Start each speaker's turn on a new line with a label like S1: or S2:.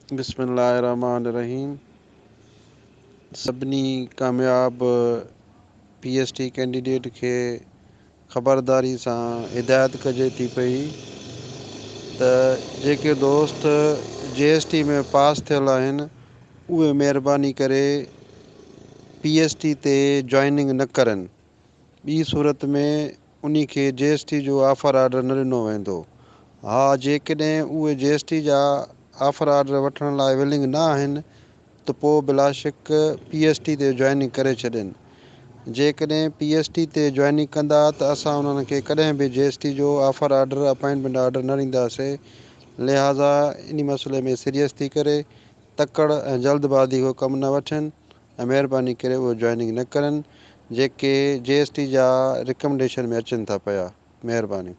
S1: बिस्मिल्लाहिर्रहमानिर्रहीम। सभिनी कामयाब PhD कैंडिडेट खे ख़बरदारी सां हिदायत कजे थी पई त जेके दोस्त JST में पास थियल आहिनि उहे महिरबानी करे PhD ते जॉइनिंग न करनि। ॿी सूरत में उन्ही खे JST जो ऑफर ऑर्डर न ॾिनो वेंदो। हा, जेकॾहिं उहे JST जा ऑफर ऑर्डर वठण लाइ विलिंग न आहिनि त पोइ बिलाशक PhD ते जॉइनिंग करे छॾनि। जेकॾहिं PhD ते जॉइनिंग कंदा त असां उन्हनि खे कॾहिं बि JST जो ऑफर ऑर्डर अपॉइंटमेंट ऑर्डर न ॾींदासीं। लिहाज़ा इन मसइले में सीरियस थी करे तकड़ ऐं जल्दबाज़ी को कमु न वठनि ऐं महिरबानी करे उहे जॉइनिंग न करनि जेके JST जा रिकमेंडेशन में अचनि था पिया। महिरबानी।